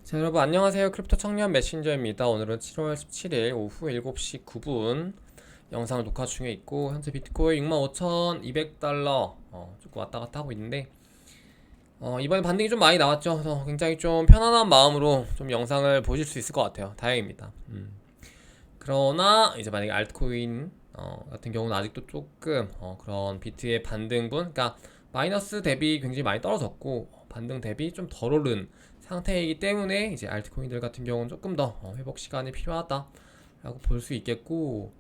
자, 여러분 안녕하세요. 크립토 청년 메신저입니다. 오늘은 7월 17일 오후 7시 9분 영상을 녹화 중에 있고, 현재 비트코인 65,200달러 조금 왔다 갔다 하고 있는데, 이번에 반등이 좀 많이 나왔죠. 그래서 굉장히 좀 편안한 마음으로 좀 영상을 보실 수 있을 것 같아요. 다행입니다. 그러나 이제 만약에 알트코인 같은 경우는 아직도 조금 그런 비트의 반등분, 그러니까 마이너스 대비 굉장히 많이 떨어졌고, 반등 대비 좀 덜 오른 상태이기 때문에 이제 알트코인들 같은 경우는 조금 더 회복 시간이 필요하다라고 볼 수 있겠고,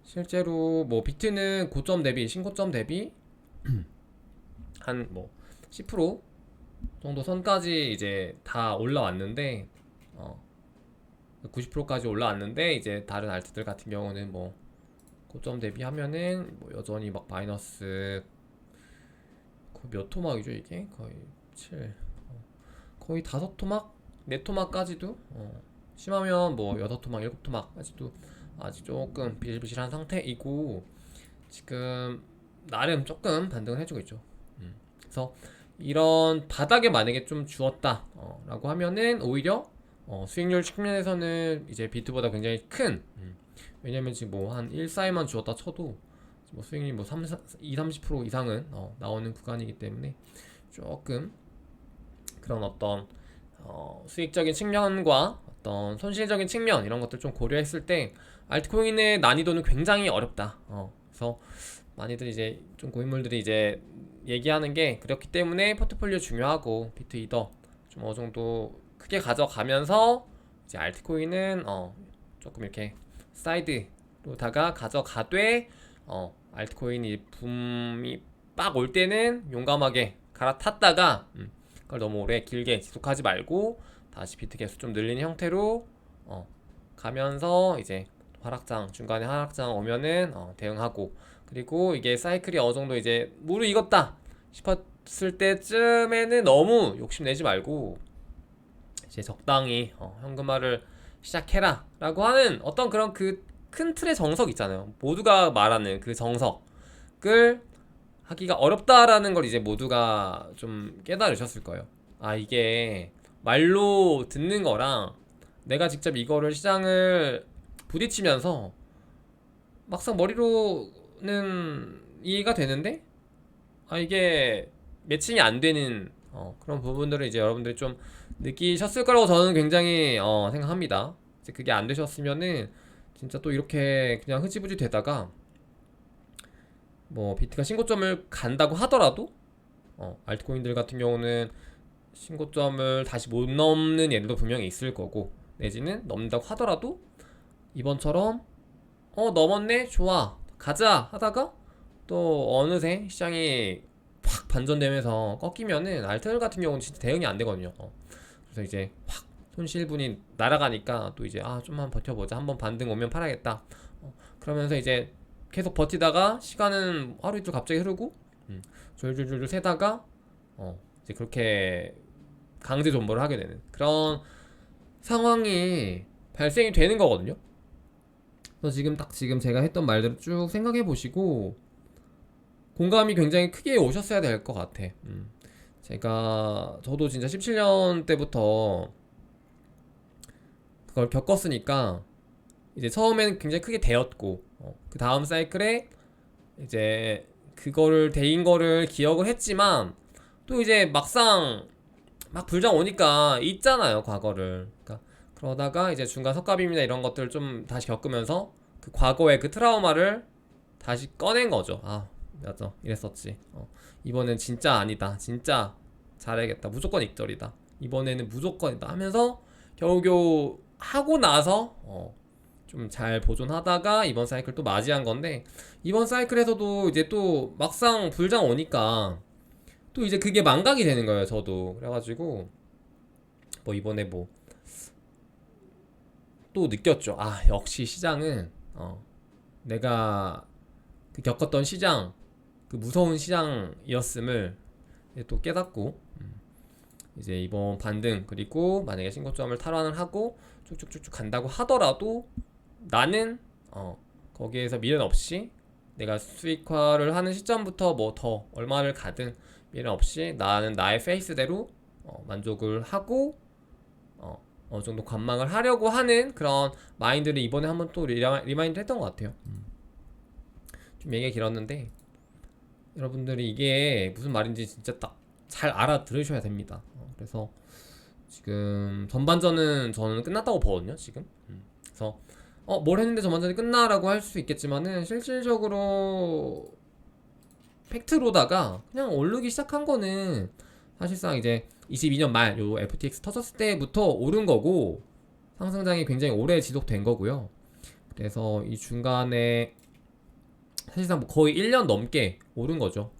실제로 뭐 비트는 고점 대비 신고점 대비 한 뭐 10% 정도 선까지 이제 다 올라왔는데, 90%까지 올라왔는데, 이제 다른 알트들 같은 경우는 뭐 고점 대비하면은 뭐 여전히 막 마이너스 거의 몇 토막이죠 이게? 거의 7 거의 5토막? 4토막까지도 심하면 뭐 6토막 7토막까지도 아직 조금 비실비실한 상태이고, 지금 나름 조금 반등을 해주고 있죠. 그래서 이런 바닥에 만약에 좀 주었다 라고 하면은 오히려 수익률 측면에서는 이제 비트보다 굉장히 큰, 왜냐면 지금 뭐 한 1, 4일만 주었다 쳐도 뭐 수익률이 뭐 3, 2, 30% 이상은 나오는 구간이기 때문에 조금 그런 어떤 수익적인 측면과 어떤 손실적인 측면, 이런 것들 좀 고려했을 때 알트코인의 난이도는 굉장히 어렵다. 그래서 많이들 이제 좀 고인물들이 이제 얘기하는 게, 그렇기 때문에 포트폴리오 중요하고 비트 이더 좀 어느 정도 크게 가져가면서 이제 알트코인은 조금 이렇게 사이드로다가 가져가되, 알트코인이 붐이 빡 올 때는 용감하게 갈아탔다가 그걸 너무 오래 길게 지속하지 말고 다시 비트 개수 좀 늘리는 형태로 가면서 이제 하락장, 중간에 하락장 오면은 대응하고, 그리고 이게 사이클이 어느 정도 이제 무르익었다 싶었을 때쯤에는 너무 욕심내지 말고 이제 적당히 현금화를 시작해라 라고 하는 어떤 그런 그 큰 틀의 정석 있잖아요. 모두가 말하는 그 정석을 하기가 어렵다라는 걸 이제 모두가 좀 깨달으셨을 거예요. 아, 이게 말로 듣는 거랑 내가 직접 이거를 시장을 부딪히면서 막상 머리로는 이해가 되는데, 아, 이게 매칭이 안 되는 그런 부분들을 이제 여러분들이 좀 느끼셨을 거라고 저는 굉장히 생각합니다. 이제 그게 안 되셨으면은 진짜 또 이렇게 그냥 흐지부지 되다가 뭐 비트가 신고점을 간다고 하더라도 알트코인들 같은 경우는 신고점을 다시 못 넘는 예들도 분명히 있을 거고, 내지는 넘는다고 하더라도 이번처럼 넘었네, 좋아, 가자 하다가 또 어느새 시장이 확 반전되면서 꺾이면은 알트들 같은 경우는 진짜 대응이 안 되거든요. 그래서 이제 확 손실분이 날아가니까 또 이제 좀만 버텨보자, 한번 반등 오면 팔아야겠다, 그러면서 이제 계속 버티다가 시간은 하루 이틀 갑자기 흐르고, 졸졸졸 세다가 이제 그렇게 강제 존버를 하게 되는 그런 상황이 발생이 되는 거거든요. 그래서 지금 제가 했던 말대로 쭉 생각해 보시고 공감이 굉장히 크게 오셨어야 될 것 같아. 저도 진짜 17년 때부터 그걸 겪었으니까 이제 처음에는 굉장히 크게 데였고, 그 다음 사이클에 이제 그거를 데인 거를 기억을 했지만, 또 이제 막상 막 불장 오니까 잊잖아요, 과거를. 그러니까 그러다가 이제 중간 석가비입니다 이런 것들을 좀 다시 겪으면서 그 과거의 그 트라우마를 다시 꺼낸 거죠. 아, 맞아, 이랬었지. 이번엔 진짜 아니다, 진짜 잘해야겠다, 무조건 익절이다, 이번에는 무조건이다 하면서 겨우겨우 하고 나서 좀 잘 보존하다가 이번 사이클 또 맞이한 건데, 이번 사이클에서도 이제 또 막상 불장 오니까 또 이제 그게 망각이 되는 거예요, 저도. 그래가지고 뭐 이번에 뭐 또 느꼈죠. 아, 역시 시장은 내가 그 겪었던 시장, 그 무서운 시장이었음을 이제 또 깨닫고, 이제 이번 반등, 그리고 만약에 신고점을 탈환을 하고 쭉쭉쭉쭉 간다고 하더라도 나는 거기에서 미련 없이 내가 수익화를 하는 시점부터 뭐 더 얼마를 가든 미련 없이 나는 나의 페이스대로 만족을 하고 어느 정도 관망을 하려고 하는 그런 마인드를 이번에 한번 또 리마인드 했던 것 같아요. 좀 얘기가 길었는데 여러분들이 이게 무슨 말인지 진짜 딱 잘 알아들으셔야 됩니다. 그래서 지금 전반전은 저는 끝났다고 보거든요, 지금. 그래서 뭘 했는데 전반전이 끝나라고 할 수 있겠지만은 실질적으로 팩트로다가 그냥 오르기 시작한 거는 사실상 이제 22년 말 요 FTX 터졌을 때부터 오른 거고 상승장이 굉장히 오래 지속된 거고요. 그래서 이 중간에 사실상 뭐 거의 1년 넘게 오른 거죠.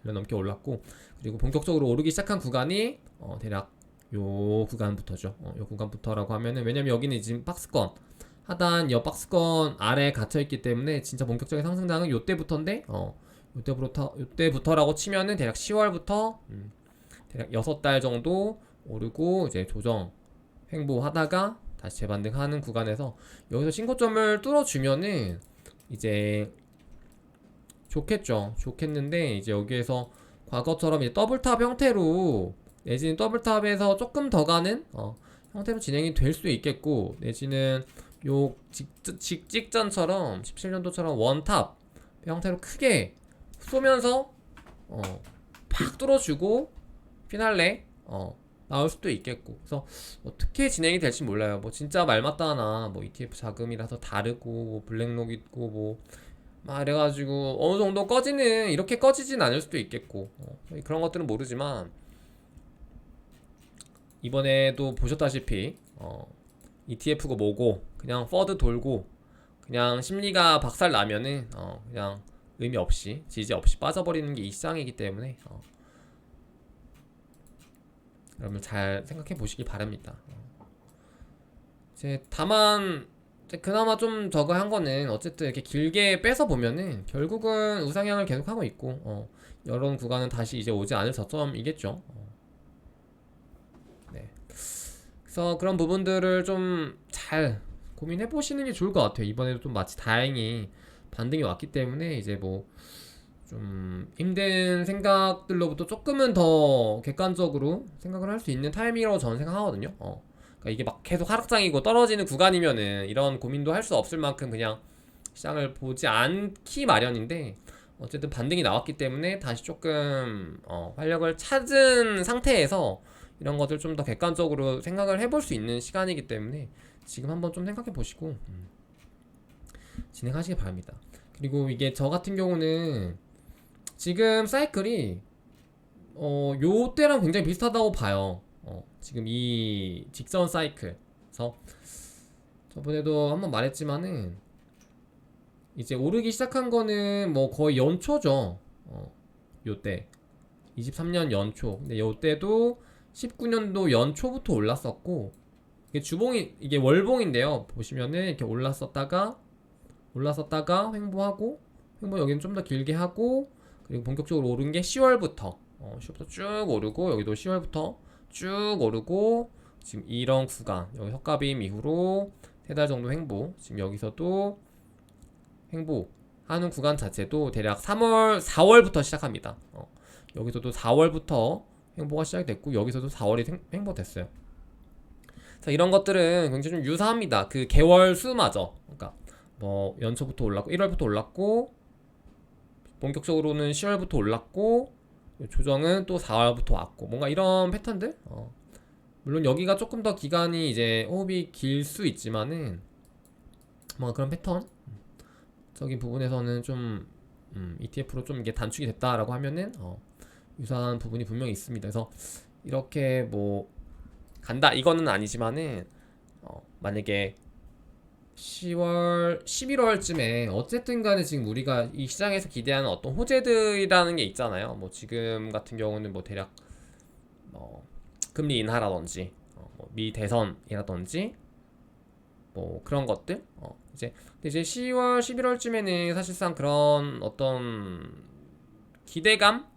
1년 넘게 올랐고 그리고 본격적으로 오르기 시작한 구간이 대략 요 구간부터죠. 요 구간부터라고 하면은 왜냐면 여기는 지금 박스권 하단 옆 박스권 아래에 갇혀있기 때문에 진짜 본격적인 상승장은 요때부터인데 요때부터라고 치면은 대략 10월부터 대략 6달 정도 오르고 이제 조정 횡보하다가 다시 재반등하는 구간에서 여기서 신고점을 뚫어주면은 이제 좋겠는데 이제 여기에서 과거처럼 이제 더블탑 형태로 내지는 더블탑에서 조금 더 가는 형태로 진행이 될 수도 있겠고 내지는 요 직전처럼 17년도처럼 원탑 형태로 크게 쏘면서 팍 뚫어주고 피날레 나올 수도 있겠고 그래서 어떻게 진행이 될지 몰라요. 뭐 진짜 말맞다나 뭐 ETF 자금이라서 다르고 뭐 블랙록 있고 뭐 막 이래가지고 어느 정도 꺼지는 이렇게 꺼지진 않을 수도 있겠고 그런 것들은 모르지만 이번에도 보셨다시피 ETF가 뭐고 그냥 퍼드 돌고 그냥 심리가 박살 나면은 그냥 의미 없이 지지 없이 빠져버리는 게 이 시장이기 때문에 여러분 잘 생각해 보시기 바랍니다. 이제 다만 그나마 좀 저거 한 거는 어쨌든 이렇게 길게 빼서 보면은 결국은 우상향을 계속하고 있고 이런 구간은 다시 이제 오지 않을 저점이겠죠. 네. 그래서 그런 부분들을 좀 잘 고민해 보시는 게 좋을 것 같아요. 이번에도 좀 마치 다행히 반등이 왔기 때문에 이제 뭐 좀 힘든 생각들로부터 조금은 더 객관적으로 생각을 할 수 있는 타이밍이라고 저는 생각하거든요. 그러니까 이게 막 계속 하락장이고 떨어지는 구간이면은 이런 고민도 할 수 없을 만큼 그냥 시장을 보지 않기 마련인데 어쨌든 반등이 나왔기 때문에 다시 조금 활력을 찾은 상태에서 이런 것들 좀 더 객관적으로 생각을 해볼 수 있는 시간이기 때문에 지금 한번 좀 생각해 보시고 진행하시기 바랍니다. 그리고 이게 저 같은 경우는 지금 사이클이 요 때랑 굉장히 비슷하다고 봐요. 지금 이 직선 사이클. 그래서 저번에도 한번 말했지만은 이제 오르기 시작한 거는 뭐 거의 연초죠. 요때 23년 연초. 근데 요때도 19년도 연초부터 올랐었고 이게 주봉이 이게 월봉인데요. 보시면은 이렇게 올랐었다가 횡보하고 횡보 여기는 좀 더 길게 하고 그리고 본격적으로 오른 게 10월부터 10월부터 쭉 오르고 여기도 10월부터 쭉 오르고 지금 이런 구간 여기 헛가빔 이후로 3달 정도 횡보 지금 여기서도 횡보하는 구간 자체도 대략 4월부터 시작합니다. 여기서도 4월부터 횡보가 시작됐고 여기서도 4월이 횡보됐어요. 그래서 이런 것들은 굉장히 좀 유사합니다. 그 개월 수마저 그러니까 뭐 연초부터 올랐고 1월부터 올랐고 본격적으로는 10월부터 올랐고 조정은 또 4월부터 왔고 뭔가 이런 패턴들 물론 여기가 조금 더 기간이 이제 호흡이 길 수 있지만은 뭔가 그런 패턴 적인 부분에서는 좀 ETF로 좀 이게 단축이 됐다라고 하면은 유사한 부분이 분명히 있습니다. 그래서 이렇게 뭐 간다 이거는 아니지만은 만약에 10월, 11월쯤에 어쨌든 간에 지금 우리가 이 시장에서 기대하는 어떤 호재들이라는 게 있잖아요. 뭐 지금 같은 경우는 뭐 대략 금리 인하라든지 미 대선이라든지 뭐 그런 것들 이제 10월, 11월쯤에는 사실상 그런 어떤 기대감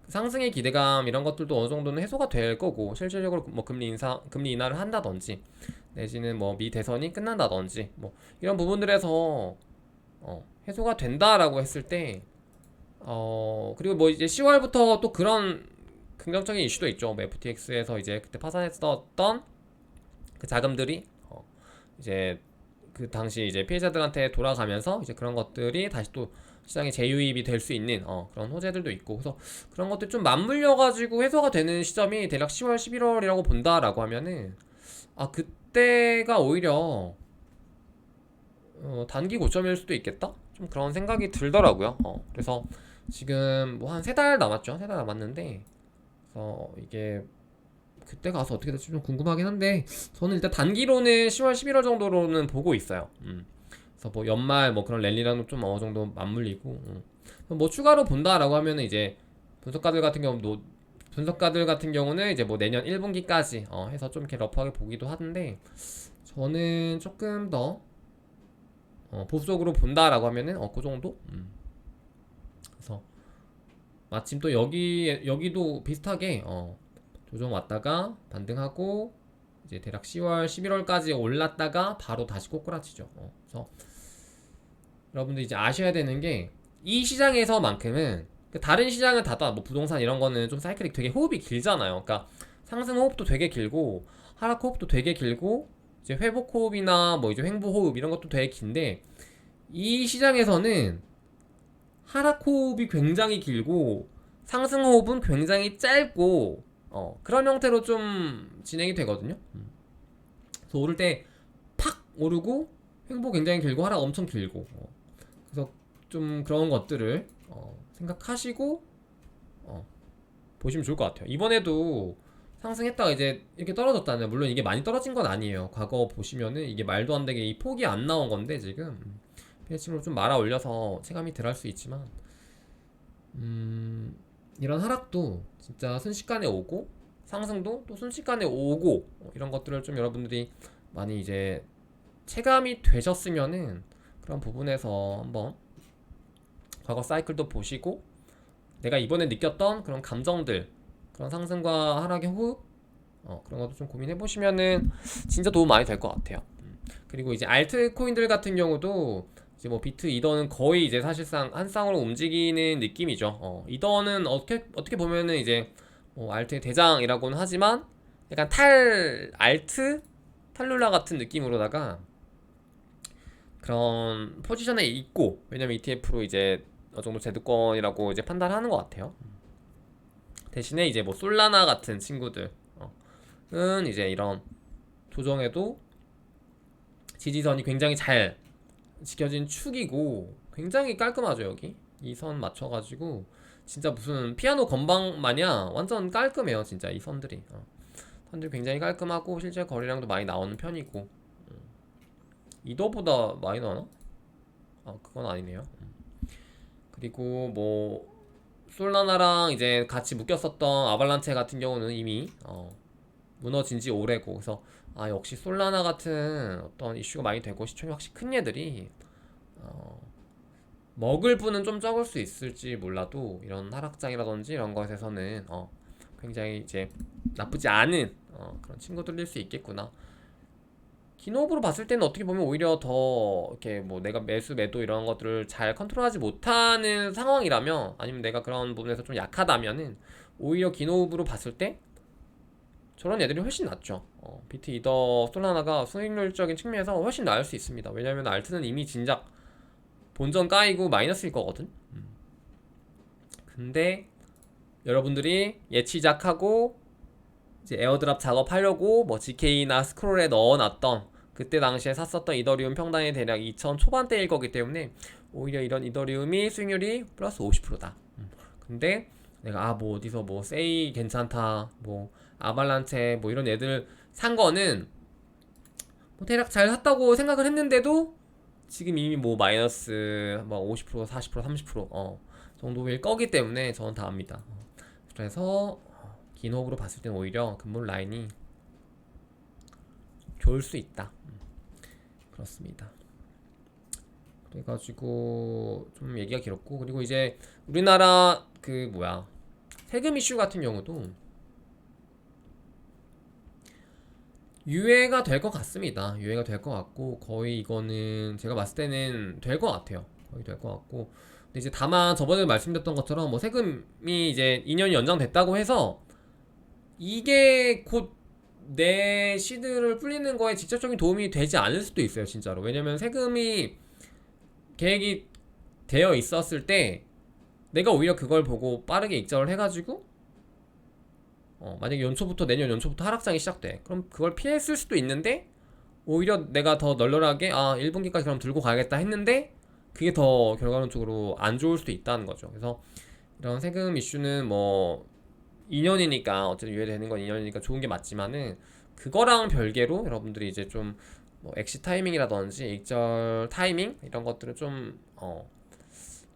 상승의 기대감 이런 것들도 어느 정도는 해소가 될 거고 실질적으로 뭐 금리 인하를 한다든지 내지는 뭐 미 대선이 끝난다든지 뭐 이런 부분들에서 해소가 된다라고 했을 때 그리고 뭐 이제 10월부터 또 그런 긍정적인 이슈도 있죠. 뭐 FTX에서 이제 그때 파산했었던 그 자금들이 이제 그 당시 이제 피해자들한테 돌아가면서 이제 그런 것들이 다시 또 시장에 재유입이 될 수 있는 그런 호재들도 있고, 그래서 그런 것들 좀 맞물려 가지고 해소가 되는 시점이 대략 10월 11월이라고 본다라고 하면은 그때가 오히려 단기 고점일 수도 있겠다? 좀 그런 생각이 들더라고요. 그래서 지금 뭐 한 3달 남았죠. 3달 남았는데, 그래서 이게 그때 가서 어떻게 될지 좀 궁금하긴 한데, 저는 일단 단기로는 10월 11월 정도로는 보고 있어요. 그래서 뭐 연말 뭐 그런 랠리랑도 좀 어느 정도 맞물리고, 뭐 추가로 본다라고 하면은 이제 분석가들 같은 경우도 분석가들 같은 경우는 이제 뭐 내년 1분기까지 해서 좀 이렇게 러프하게 보기도 하는데, 저는 조금 더 보수적으로 본다라고 하면은 그 정도? 그래서 마침 또 여기도 비슷하게 조정 왔다가 반등하고 이제 대략 10월 11월까지 올랐다가 바로 다시 꼬꾸라치죠. 그래서 여러분들 이제 아셔야 되는 게, 이 시장에서만큼은 다른 시장은 뭐 부동산 이런 거는 좀 사이클이 되게 호흡이 길잖아요. 그러니까 상승 호흡도 되게 길고 하락 호흡도 되게 길고 이제 회복 호흡이나 뭐 이제 횡보 호흡 이런 것도 되게 긴데, 이 시장에서는 하락 호흡이 굉장히 길고 상승 호흡은 굉장히 짧고 그런 형태로 좀 진행이 되거든요. 그래서 오를 때 팍 오르고 횡보 굉장히 길고 하락 엄청 길고, 그래서 좀 그런 것들을 생각하시고 보시면 좋을 것 같아요. 이번에도 상승했다가 이제 이렇게 떨어졌다는, 물론 이게 많이 떨어진 건 아니에요. 과거 보시면은 이게 말도 안 되게 이 폭이 안 나온 건데, 지금 피해침으로 좀 말아 올려서 체감이 덜 할 수 있지만, 이런 하락도 진짜 순식간에 오고 상승도 또 순식간에 오고, 이런 것들을 좀 여러분들이 많이 이제 체감이 되셨으면은 그런 부분에서 한번 과거 사이클도 보시고 내가 이번에 느꼈던 그런 감정들, 그런 상승과 하락의 호흡, 그런 것도 좀 고민해 보시면은 진짜 도움 많이 될 것 같아요. 그리고 이제 알트 코인들 같은 경우도 이제 뭐 비트 이더는 거의 이제 사실상 한 쌍으로 움직이는 느낌이죠. 이더는 어떻게 보면은 이제 뭐 알트의 대장이라고는 하지만 약간 알트 탈룰라 같은 느낌으로다가 그런 포지션에 있고, 왜냐면 ETF로 이제 어느 정도 제도권이라고 이제 판단하는 것 같아요. 대신에 이제 뭐 솔라나 같은 친구들은 이제 이런 조정에도 지지선이 굉장히 잘 지켜진 축이고 굉장히 깔끔하죠. 여기 이 선 맞춰가지고 진짜 무슨 피아노 건반 마냥 완전 깔끔해요. 진짜 이 선들이 선들이 굉장히 깔끔하고 실제 거래량도 많이 나오는 편이고, 이더보다 많이 나오나? 그건 아니네요. 그리고 뭐 솔라나랑 이제 같이 묶였었던 아발란체 같은 경우는 이미 무너진 지 오래고, 그래서 역시 솔라나 같은 어떤 이슈가 많이 되고 시총이 확실히 큰 얘들이 먹을 분은 좀 적을 수 있을지 몰라도 이런 하락장이라든지 이런 것에서는 굉장히 이제 나쁘지 않은 그런 친구들일 수 있겠구나. 기노브로 봤을 때는 어떻게 보면 오히려 더 이렇게 뭐 내가 매수 매도 이런 것들을 잘 컨트롤하지 못하는 상황이라면, 아니면 내가 그런 부분에서 좀 약하다면은 오히려 기노브로 봤을 때 저런 애들이 훨씬 낫죠. 비트 이더 솔라나가 수익률적인 측면에서 훨씬 나을 수 있습니다. 왜냐면 알트는 이미 진작 본전 까이고 마이너스일 거거든. 근데 여러분들이 예치작하고 이제 에어드랍 작업하려고 뭐 GK나 스크롤에 넣어놨던 그때 당시에 샀었던 이더리움 평단이 대략 2000 초반대일 거기 때문에 오히려 이런 이더리움이 수익률이 플러스 50%다. 근데 내가 뭐 어디서 뭐 세이 괜찮다, 뭐 아발란체 뭐 이런 애들 산 거는 뭐 대략 잘 샀다고 생각을 했는데도 지금 이미 뭐 마이너스 뭐 50% 40% 30% 정도일 거기 때문에 저는 다 압니다. 그래서 긴 호흡으로 봤을 때는 오히려 금물 라인이 좋을 수 있다. 그렇습니다. 그래가지고 좀 얘기가 길었고, 그리고 이제 우리나라 그 뭐야 세금 이슈 같은 경우도 유예가 될 것 같습니다. 유예가 될 것 같고, 거의 이거는 제가 봤을 때는 될 것 같아요. 거의 될 것 같고, 근데 이제 다만 저번에 말씀드렸던 것처럼 뭐 세금이 이제 2년이 연장됐다고 해서 이게 곧 내 시드를 불리는 거에 직접적인 도움이 되지 않을 수도 있어요, 진짜로. 왜냐면 세금이 계획이 되어 있었을 때 내가 오히려 그걸 보고 빠르게 익절을 해가지고 만약에 연초부터 내년 연초부터 하락장이 시작돼. 그럼 그걸 피했을 수도 있는데 오히려 내가 더 널널하게 1분기까지 그럼 들고 가야겠다 했는데 그게 더 결과론적으로 안 좋을 수도 있다는 거죠. 그래서 이런 세금 이슈는 뭐 2년이니까 어쨌든 유예되는 건 2년이니까 좋은 게 맞지만은 그거랑 별개로 여러분들이 이제 좀 뭐 엑시 타이밍이라든지 익절 타이밍 이런 것들은 좀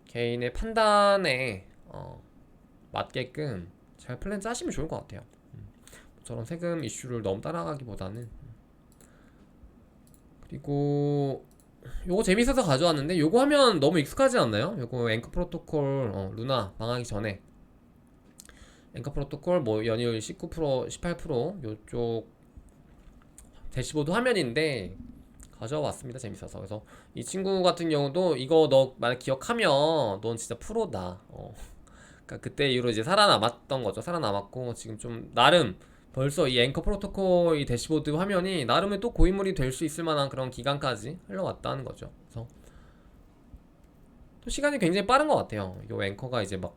개인의 판단에 맞게끔 잘 플랜 짜시면 좋을 것 같아요. 저런 세금 이슈를 너무 따라가기보다는. 그리고 요거 재밌어서 가져왔는데 요거 하면 너무 익숙하지 않나요? 요거 앵커 프로토콜 루나 망하기 전에 앵커 프로토콜 뭐 연이율 19% 18% 요쪽 대시보드 화면인데 가져왔습니다. 재밌어서. 그래서 이 친구 같은 경우도 이거 너 만약 기억하면 넌 진짜 프로다. 그러니까 그때 이후로 이제 살아남았던 거죠. 살아남았고 지금 좀 나름 벌써 이 앵커 프로토콜 이 대시보드 화면이 나름의 또 고인물이 될 수 있을 만한 그런 기간까지 흘러왔다는 거죠. 그래서 또 시간이 굉장히 빠른 것 같아요. 요 앵커가 이제 막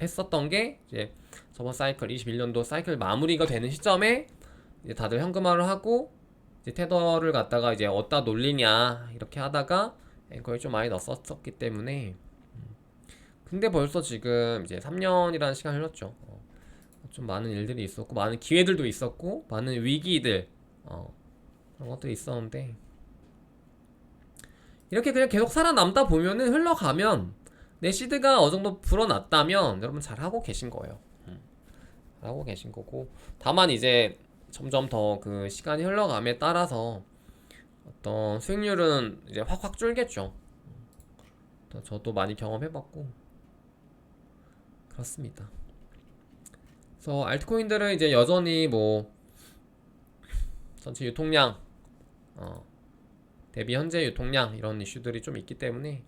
했었던 게 이제 저번 사이클 21년도 사이클 마무리가 되는 시점에 이제 다들 현금화를 하고 이제 테더를 갖다가 이제 어디다 놀리냐 이렇게 하다가 앵커에 좀 많이 넣었었기 때문에 근데 벌써 지금 이제 3년이라는 시간이 흘렀죠. 좀 많은 일들이 있었고 많은 기회들도 있었고 많은 위기들 그런 것들이 있었는데 이렇게 그냥 계속 살아남다 보면은 흘러가면 내 시드가 어느 정도 불어났다면 여러분 잘하고 계신 거예요. 잘하고 계신 거고 다만 이제 점점 더 그 시간이 흘러감에 따라서 어떤 수익률은 이제 확확 줄겠죠. 저도 많이 경험해봤고 그렇습니다. 그래서 알트코인들은 이제 여전히 뭐 전체 유통량 대비 현재 유통량 이런 이슈들이 좀 있기 때문에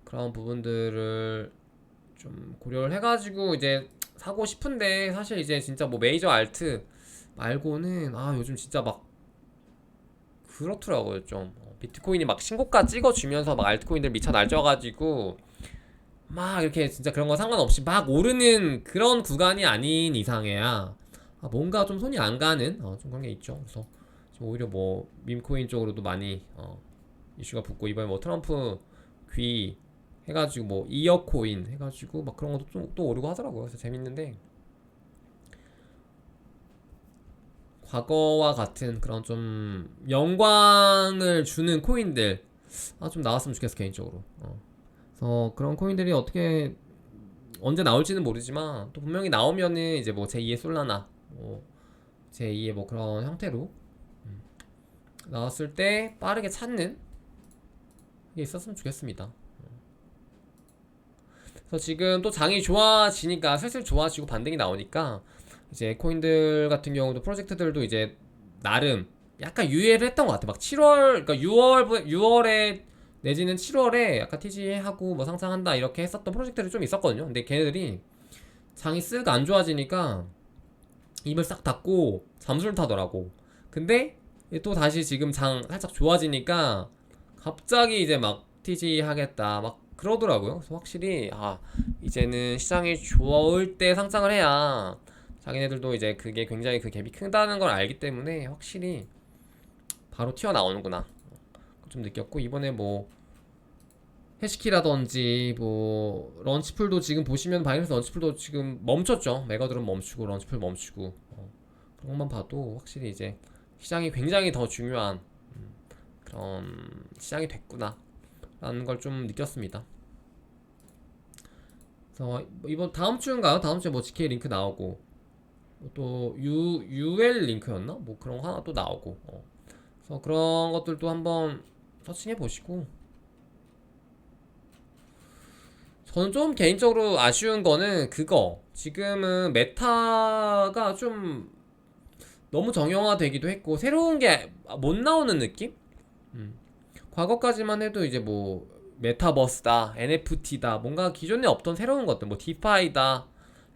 그런 부분들을 좀 고려를 해가지고 이제 사고 싶은데 사실 이제 진짜 뭐 메이저 알트 말고는 요즘 진짜 막 그렇더라고요. 좀 비트코인이 막 신고가 찍어주면서 막 알트코인들 미쳐 날쪄가지고 막 이렇게 진짜 그런 거 상관없이 막 오르는 그런 구간이 아닌 이상해야 뭔가 좀 손이 안 가는 좀 그런 게 있죠. 그래서 오히려 뭐 밈코인 쪽으로도 많이 이슈가 붙고 이번에 뭐 트럼프 귀 해가지고 뭐 이어코인 해가지고 막 그런 것도 좀 또 오르고 하더라고요. 그래서 재밌는데 과거와 같은 그런 좀 영광을 주는 코인들 좀 나왔으면 좋겠어 개인적으로. 그래서 그런 코인들이 어떻게 언제 나올지는 모르지만 또 분명히 나오면은 이제 뭐 제2의 솔라나 뭐 제2의 뭐 그런 형태로 나왔을 때 빠르게 찾는 게 있었으면 좋겠습니다. 그래서 지금 또 장이 좋아지니까 슬슬 좋아지고 반등이 나오니까 이제 코인들 같은 경우도 프로젝트들도 이제 나름 약간 유예를 했던 것 같아. 막 7월, 그러니까 6월에 내지는 7월에 약간 TG하고 뭐 상장한다 이렇게 했었던 프로젝트들이 좀 있었거든요. 근데 걔네들이 장이 쓱 안 좋아지니까 입을 싹 닫고 잠수를 타더라고. 근데 또 다시 지금 장 살짝 좋아지니까 갑자기 이제 막 TG 하겠다 막 그러더라고요. 그래서 확실히 이제는 시장이 좋을 때 상장을 해야 자기네들도 이제 그게 굉장히 그 갭이 크다는 걸 알기 때문에 확실히 바로 튀어나오는구나 좀 느꼈고 이번에 뭐 해시키라든지 뭐 런치풀도 지금 보시면 바이낸스 런치풀도 지금 멈췄죠. 메가드론 멈추고 런치풀 멈추고 그런 것만 봐도 확실히 이제 시장이 굉장히 더 중요한 그런 시장이 됐구나 라는 걸 좀 느꼈습니다. 그래서 이번 다음 주인가요? 다음 주에 뭐 GK 링크 나오고 또 UL 링크였나? 뭐 그런 거 하나 또 나오고 그래서 그런 것들도 한번 서칭해 보시고 저는 좀 개인적으로 아쉬운 거는 그거 지금은 메타가 좀 너무 정형화되기도 했고 새로운 게 못 나오는 느낌? 과거까지만 해도 이제 뭐 메타버스다, NFT다, 뭔가 기존에 없던 새로운 것들, 뭐 디파이다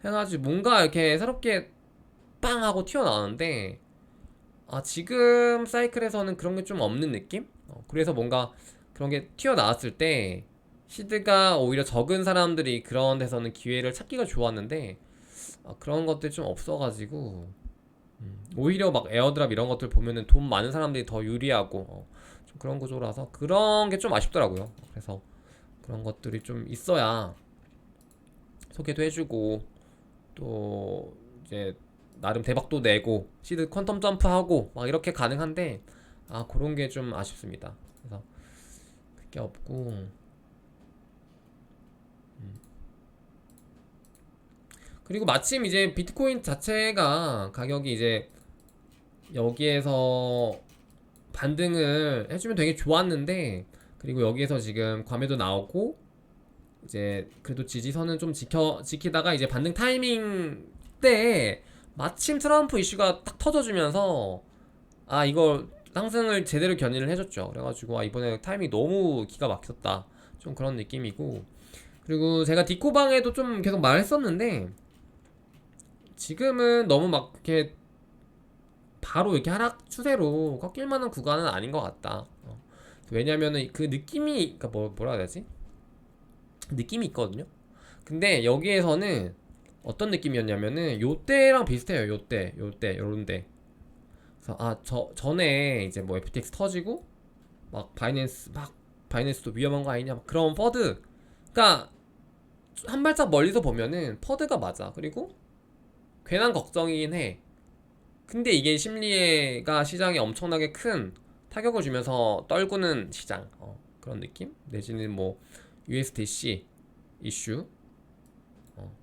해가지고 뭔가 이렇게 새롭게 빵 하고 튀어나오는데 지금 사이클에서는 그런 게 좀 없는 느낌? 그래서 뭔가 그런 게 튀어나왔을 때 시드가 오히려 적은 사람들이 그런 데서는 기회를 찾기가 좋았는데 그런 것들이 좀 없어가지고 오히려 막 에어드랍 이런 것들 보면은 돈 많은 사람들이 더 유리하고 좀 그런 구조라서 그런 게 좀 아쉽더라고요. 그래서 그런 것들이 좀 있어야 소개도 해주고 또 이제 나름 대박도 내고 시드 퀀텀 점프하고 막 이렇게 가능한데 그런 게 좀 아쉽습니다. 그래서 그게 없고 그리고 마침 이제 비트코인 자체가 가격이 이제 여기에서 반등을 해주면 되게 좋았는데 그리고 여기에서 지금 과매도 나오고 이제 그래도 지지선은 좀 지키다가 이제 반등 타이밍 때 마침 트럼프 이슈가 딱 터져주면서 이걸 상승을 제대로 견인을 해줬죠. 그래가지고 이번에 타이밍이 너무 기가 막혔다 좀 그런 느낌이고 그리고 제가 디코방에도 좀 계속 말했었는데 지금은 너무 막 이렇게 바로 이렇게 하락 추세로 꺾일 만한 구간은 아닌 것 같다. 왜냐면은 그 느낌이 그러니까 뭐라 해야 되지? 느낌이 있거든요. 근데 여기에서는 어떤 느낌이었냐면은 요때랑 비슷해요. 요때 요런데. 그래서 전에 이제 뭐 FTX 터지고 막 바이낸스도 위험한 거 아니냐 막 그런 퍼드. 그러니까 한 발짝 멀리서 보면은 퍼드가 맞아. 그리고 괜한 걱정이긴 해. 근데 이게 심리가 시장에 엄청나게 큰 타격을 주면서 떨구는 시장 그런 느낌? 내지는 뭐 USDC 이슈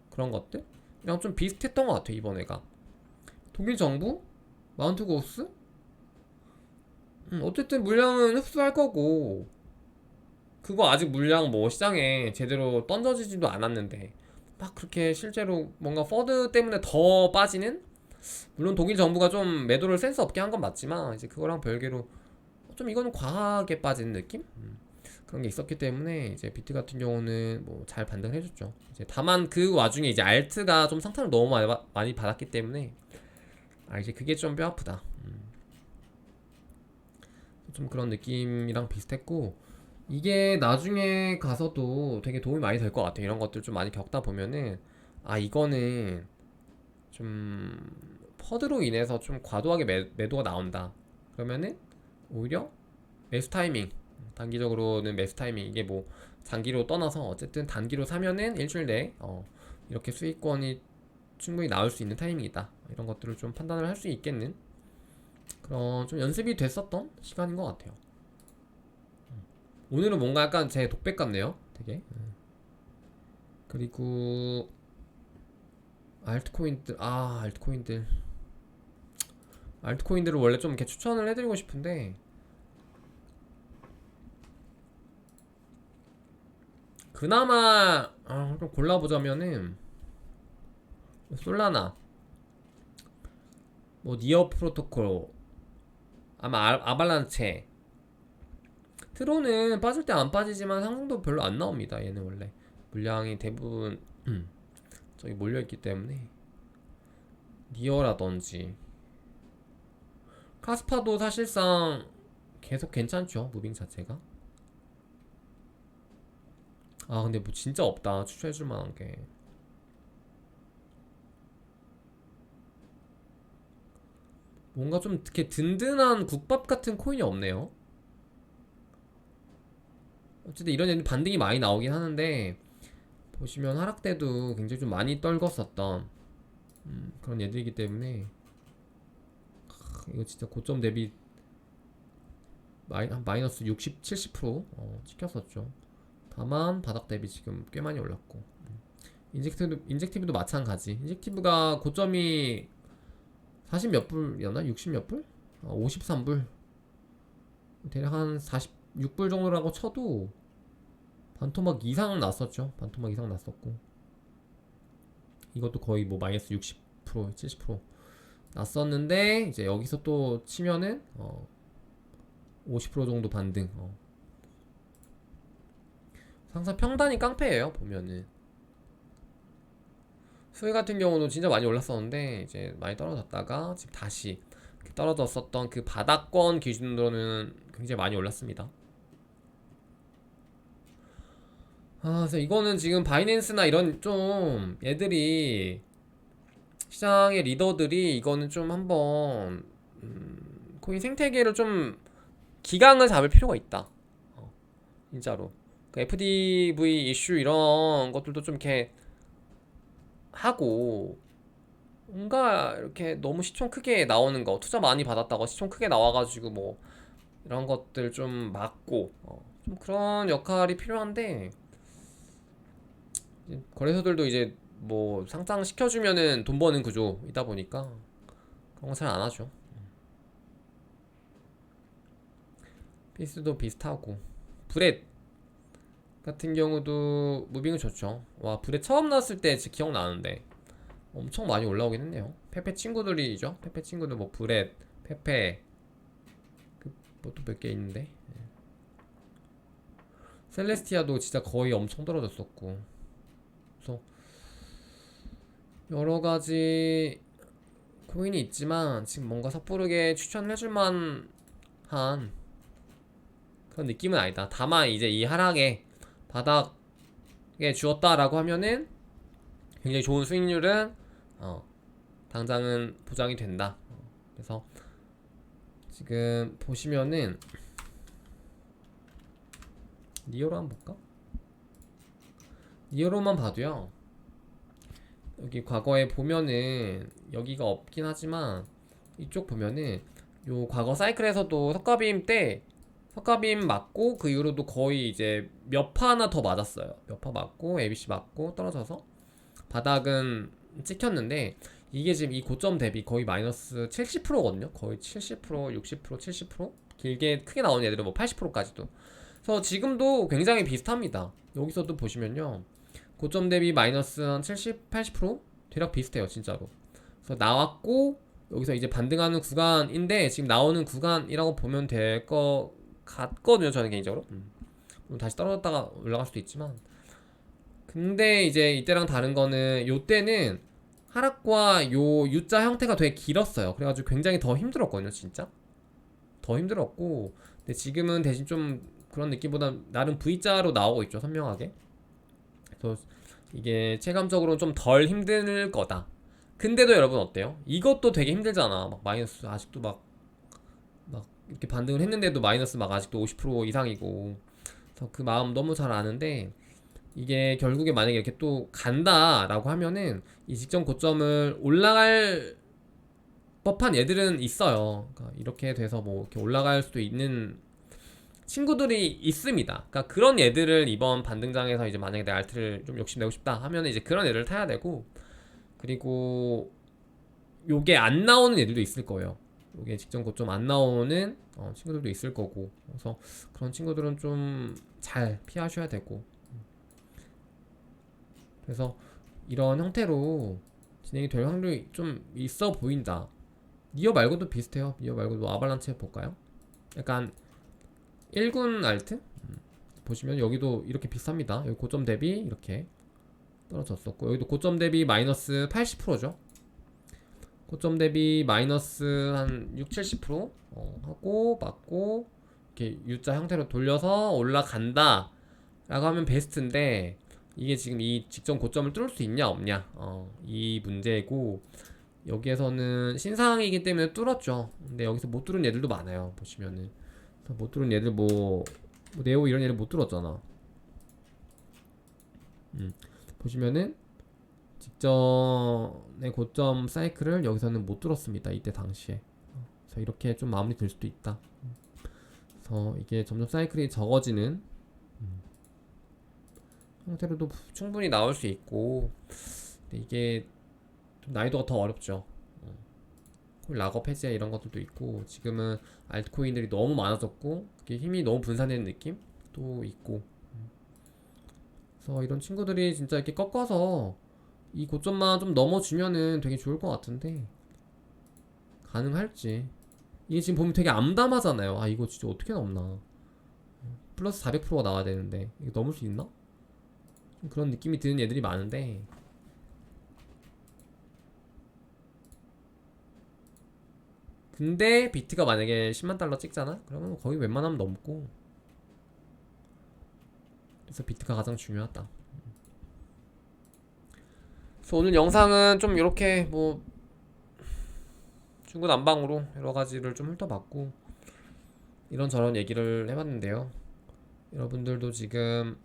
그런 것들? 그냥 좀 비슷했던 것 같아 이번에가. 독일 정부? 마운트 고스? 어쨌든 물량은 흡수할 거고 그거 아직 물량 뭐 시장에 제대로 던져지지도 않았는데 막 그렇게 실제로 뭔가 퍼드 때문에 더 빠지는? 물론 독일 정부가 좀 매도를 센스 없게 한 건 맞지만 이제 그거랑 별개로 좀 이거는 과하게 빠지는 느낌? 그런 게 있었기 때문에 이제 비트 같은 경우는 뭐 잘 반등을 해줬죠. 이제 다만 그 와중에 이제 알트가 좀 상승을 너무 많이 받았기 때문에 이제 그게 좀 뼈 아프다. 좀 그런 느낌이랑 비슷했고 이게 나중에 가서도 되게 도움이 많이 될 것 같아요. 이런 것들 좀 많이 겪다 보면은 이거는 좀 퍼드로 인해서 좀 과도하게 매도가 나온다. 그러면은 오히려 매수 타이밍 단기적으로는 매수 타이밍 이게 뭐 장기로 떠나서 어쨌든 단기로 사면은 일주일 내에 이렇게 수익권이 충분히 나올 수 있는 타이밍이다 이런 것들을 좀 판단을 할 수 있겠는 그런 좀 연습이 됐었던 시간인 것 같아요. 오늘은 뭔가 약간 제 독백 같네요 되게. 그리고 알트코인들을 원래 좀 이렇게 추천을 해드리고 싶은데 그나마 좀 골라보자면은 솔라나 뭐 니어 프로토콜 아발란체 트론은 빠질 때 안 빠지지만 상승도 별로 안 나옵니다. 얘는 원래 물량이 대부분 저기 몰려있기 때문에 니어라든지 카스파도 사실상 계속 괜찮죠 무빙 자체가. 근데 뭐 진짜 없다 추천해줄 만한 게. 뭔가 좀 이렇게 든든한 국밥 같은 코인이 없네요. 어쨌든 이런 애들 반등이 많이 나오긴 하는데 보시면 하락 때도 굉장히 좀 많이 떨궜었던 그런 애들이기 때문에 이거 진짜 고점 대비 마이너스 60, 70% 찍혔었죠. 다만 바닥 대비 지금 꽤 많이 올랐고 인젝티브도 마찬가지. 인젝티브가 고점이 40 몇 불이었나? 60 몇 불? 53불 대략 한 46불 정도라고 쳐도 반토막 이상 났었죠. 반토막 이상 났었고 이것도 거의 뭐 마이너스 60% 70% 났었는데 이제 여기서 또 치면은 50% 정도 반등. 항상 평단이 깡패예요 보면은. 수익 같은 경우도 진짜 많이 올랐었는데 이제 많이 떨어졌다가 지금 다시 떨어졌었던 그 바닥권 기준으로는 굉장히 많이 올랐습니다. 그래서 이거는 지금 바이낸스나 이런 좀 얘들이 시장의 리더들이 이거는 좀 한번 코인 생태계를 좀 기강을 잡을 필요가 있다. 진짜로. 그 FDV 이슈 이런 것들도 좀 이렇게 하고 뭔가 이렇게 너무 시총 크게 나오는 거 투자 많이 받았다고 시총 크게 나와가지고 뭐 이런 것들 좀 막고 좀 그런 역할이 필요한데 거래소들도 이제 뭐 상장 시켜주면은 돈 버는 구조이다 보니까 그런 거 잘 안 하죠. 피스도 비슷하고 브렛 같은 경우도 무빙은 좋죠. 와 브렛 처음 나왔을 때 진짜 기억나는데 엄청 많이 올라오긴 했네요. 페페 친구들이죠. 페페 친구들 뭐 브렛, 페페 그것도 몇 개 있는데 셀레스티아도 진짜 거의 엄청 떨어졌었고 그래서 여러 가지 코인이 있지만 지금 뭔가 섣부르게 추천해줄 만한 그런 느낌은 아니다. 다만 이제 이 하락에 바닥에 주었다라고 하면은 굉장히 좋은 수익률은 당장은 보장이 된다. 그래서 지금 보시면은 니어로 한번 볼까? 니어로만 봐도요. 여기 과거에 보면은 여기가 없긴 하지만 이쪽 보면은 요 과거 사이클에서도 석가빔 때 석가빔 맞고 그 이후로도 거의 이제 몇 파나 더 맞았어요. 몇 파 맞고 ABC 맞고 떨어져서 바닥은 찍혔는데 이게 지금 이 고점 대비 거의 마이너스 70%거든요. 거의 70%, 60%, 70% 길게 크게 나오는 애들은 뭐 80%까지도. 그래서 지금도 굉장히 비슷합니다. 여기서도 보시면요. 고점 대비 마이너스 한 70, 80% 대략 비슷해요, 진짜로. 그래서 나왔고 여기서 이제 반등하는 구간인데 지금 나오는 구간이라고 보면 될 것 같거든요, 저는 개인적으로. 다시 떨어졌다가 올라갈 수도 있지만. 근데 이제 이때랑 다른 거는 요때는 하락과 요 U자 형태가 되게 길었어요. 그래가지고 굉장히 더 힘들었거든요, 진짜. 더 힘들었고, 근데 지금은 대신 좀 그런 느낌보다 나름 V자로 나오고 있죠, 선명하게. 그래서 이게 체감적으로는 좀 덜 힘들 거다. 근데도 여러분 어때요? 이것도 되게 힘들잖아. 막 마이너스 아직도 막 이렇게 반등을 했는데도 마이너스 막 아직도 50% 이상이고. 그래서 그 마음 너무 잘 아는데 이게 결국에 만약에 이렇게 또 간다라고 하면은 이 직전 고점을 올라갈 법한 애들은 있어요. 그러니까 이렇게 돼서 뭐 이렇게 올라갈 수도 있는 친구들이 있습니다. 그러니까 그런 애들을 이번 반등장에서 이제 만약에 내 알트를 좀 욕심내고 싶다 하면 이제 그런 애들을 타야 되고 그리고 요게 안 나오는 애들도 있을 거예요. 요게 직전 고점 안 나오는 친구들도 있을 거고 그래서 그런 친구들은 좀 잘 피하셔야 되고 그래서 이런 형태로 진행이 될 확률이 좀 있어 보인다. 니어 말고도 비슷해요. 니어 말고도 아발란체 볼까요? 약간 1군 알트? 보시면 여기도 이렇게 비슷합니다. 여기 고점 대비 이렇게 떨어졌었고 여기도 고점 대비 마이너스 80%죠. 고점 대비 마이너스 한 6, 70% 하고 맞고 이렇게 U자 형태로 돌려서 올라간다 라고 하면 베스트인데 이게 지금 이 직전 고점을 뚫을 수 있냐 없냐 이 문제고 여기에서는 신상이기 때문에 뚫었죠. 근데 여기서 못 뚫은 애들도 많아요. 보시면은 못 뚫은 애들 뭐 네오 이런 애들 못 뚫었잖아. 보시면은 직전의 고점 사이클을 여기서는 못 뚫었습니다. 이때 당시에. 그래서 이렇게 좀 마무리 될 수도 있다. 그래서 이게 점점 사이클이 적어지는 형태로도 충분히 나올 수 있고 근데 이게 좀 난이도가 더 어렵죠. 락업 해제 이런 것들도 있고 지금은 알트코인들이 너무 많아졌고 그게 힘이 너무 분산되는 느낌도 있고 그래서 이런 친구들이 진짜 이렇게 꺾어서 이 고점만 좀 넘어주면은 되게 좋을 것 같은데 가능할지 이게 지금 보면 되게 암담하잖아요. 아 이거 진짜 어떻게 넘나 플러스 400%가 나와야 되는데 이거 넘을 수 있나? 그런 느낌이 드는 애들이 많은데 근데 비트가 만약에 10만 달러 찍잖아? 그러면 거의 웬만하면 넘고. 그래서 비트가 가장 중요하다. 그래서 오늘 영상은 좀 이렇게 뭐 중구난방으로 여러 가지를 좀 훑어봤고 이런저런 얘기를 해봤는데요. 여러분들도 지금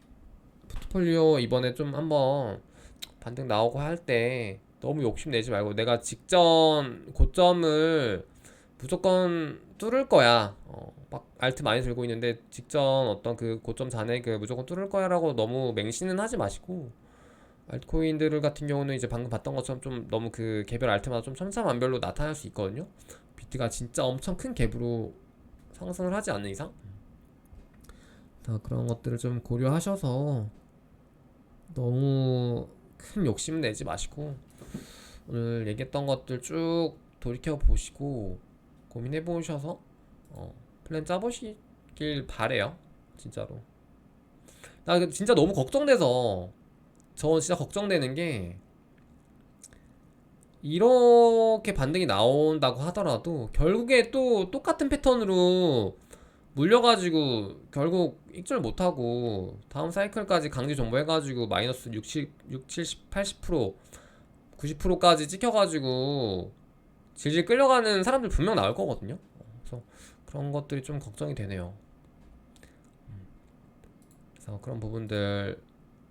포트폴리오 이번에 좀 한번 반등 나오고 할 때 너무 욕심내지 말고 내가 직전 고점을 무조건 뚫을 거야. 막 알트 많이 들고 있는데 직전 어떤 그 고점 잔액 그 무조건 뚫을 거야라고 너무 맹신은 하지 마시고 알트코인들 같은 경우는 이제 방금 봤던 것처럼 좀 너무 그 개별 알트마다 좀 천차만별로 나타날 수 있거든요. 비트가 진짜 엄청 큰 갭으로 상승을 하지 않는 이상 그런 것들을 좀 고려하셔서 너무 큰 욕심 내지 마시고 오늘 얘기했던 것들 쭉 돌이켜 보시고 고민해 보셔서 플랜 짜보시길 바래요. 진짜로. 나 진짜 너무 걱정돼서 저 진짜 걱정되는 게 이렇게 반등이 나온다고 하더라도 결국에 또 똑같은 패턴으로 물려가지고 결국 익절 못하고 다음 사이클까지 강제 정보해가지고 마이너스 60, 70, 80% 90%까지 찍혀가지고 질질 끌려가는 사람들 분명 나올 거거든요. 그래서 그런 것들이 좀 걱정이 되네요. 그래서 그런 부분들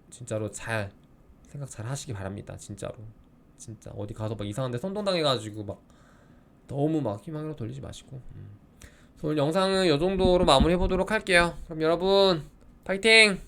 진짜로 잘 생각 잘 하시기 바랍니다. 진짜로. 진짜 어디 가서 막 이상한 데 선동당해가지고 막 너무 막 희망으로 돌리지 마시고. 그래서 오늘 영상은 이 정도로 마무리해보도록 할게요. 그럼 여러분 파이팅!